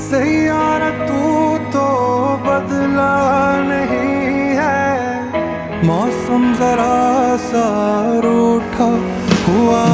सैयारा तू तो बदला नहीं है, मौसम जरा सा रूठा हुआ